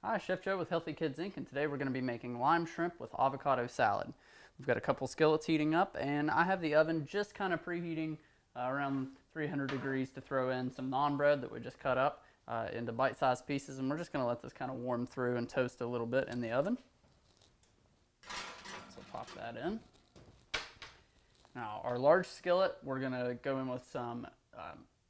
Hi, Chef Joe with Healthy Kids Inc. and today we're going to be making lime shrimp with avocado salad. We've got a couple skillets heating up and I have the oven just kind of preheating around 300 degrees to throw in some naan bread that we just cut up into bite-sized pieces, and we're just going to let this kind of warm through and toast a little bit in the oven. So pop that in. Now our large skillet, we're going to go in with some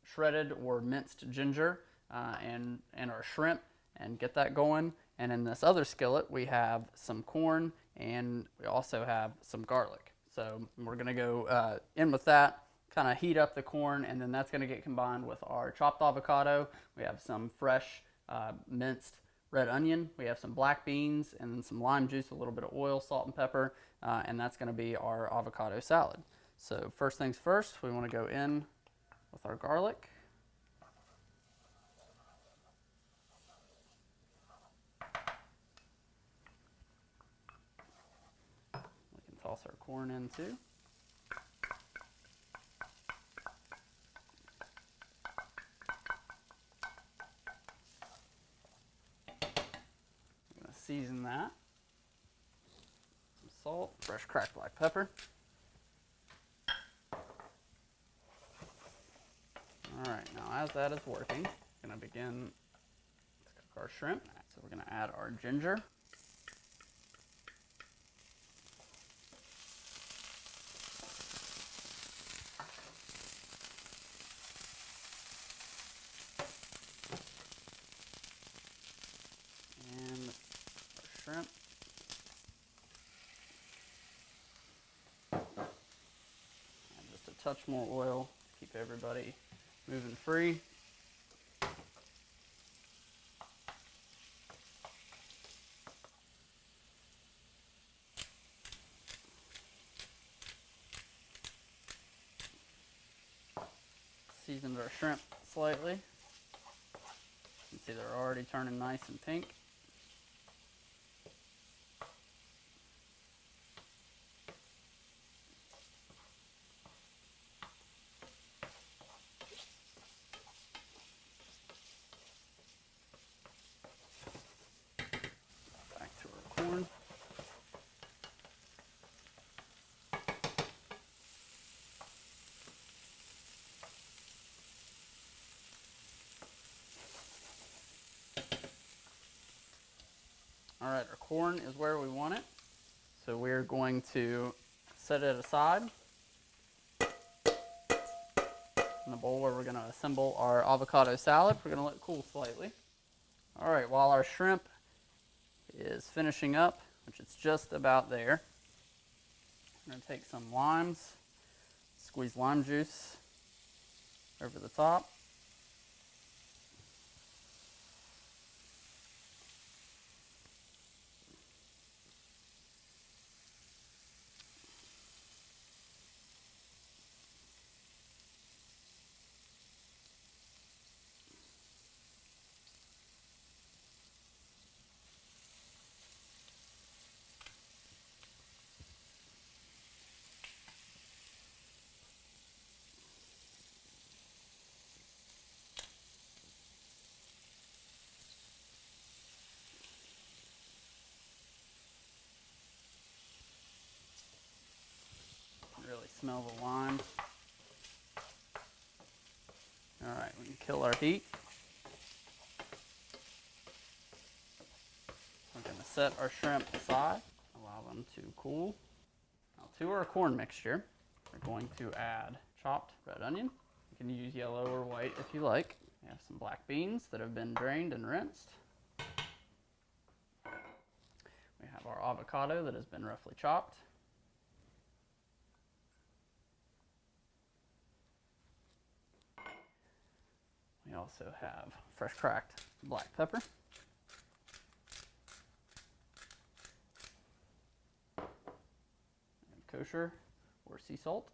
shredded or minced ginger and our shrimp and get that going. And in this other skillet we have some corn and we also have some garlic. So we're going to go in with that, kind of heat up the corn, and then that's going to get combined with our chopped avocado. We have some fresh minced red onion, we have some black beans, and then some lime juice, a little bit of oil, salt and pepper, and that's going to be our avocado salad. So first things first, we want to go in with our garlic. Toss our corn in too. I'm going to season that. Some salt, fresh cracked black pepper. Alright, now as that is working, I'm going to begin to cook our shrimp. So we're going to add our ginger. And our shrimp. And just a touch more oil to keep everybody moving free. Seasoned our shrimp slightly. You can see they're already turning nice and pink. Back to our corn. Alright, our corn is where we want it, so we're going to set it aside in the bowl where we're going to assemble our avocado salad. We're going to let it cool slightly. Alright, while our shrimp is finishing up, which it's just about there, I'm going to take some limes, squeeze lime juice over the top. Really smell the lime. Alright, we can kill our heat. We're going to set our shrimp aside, allow them to cool. Now to our corn mixture, we're going to add chopped red onion. You can use yellow or white if you like. We have some black beans that have been drained and rinsed. We have our avocado that has been roughly chopped. We also have fresh cracked black pepper. And kosher or sea salt.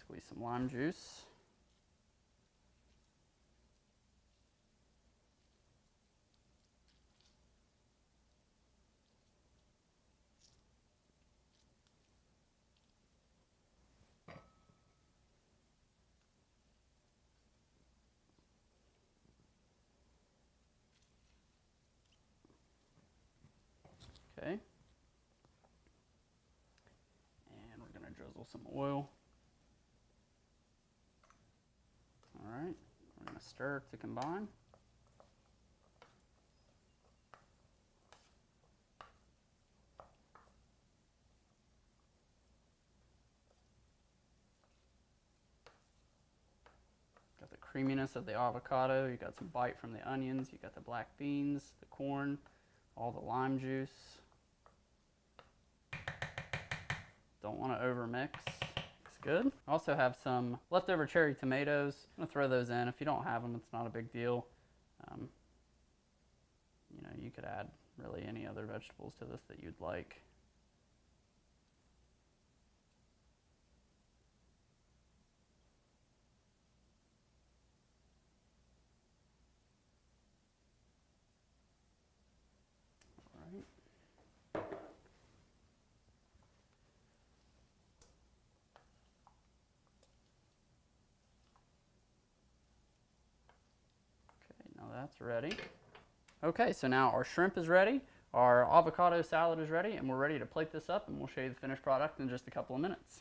Squeeze some lime juice. some oil. All right, we're going to stir to combine. Got the creaminess of the avocado, you got some bite from the onions, you got the black beans, the corn, all the lime juice. Don't want to overmix. Looks good. I also have some leftover cherry tomatoes. I'm gonna throw those in. If you don't have them, it's not a big deal. You know, you could add really any other vegetables to this that you'd like. Now that's ready. Okay, so now our shrimp is ready, our avocado salad is ready, and we're ready to plate this up, and we'll show you the finished product in just a couple of minutes.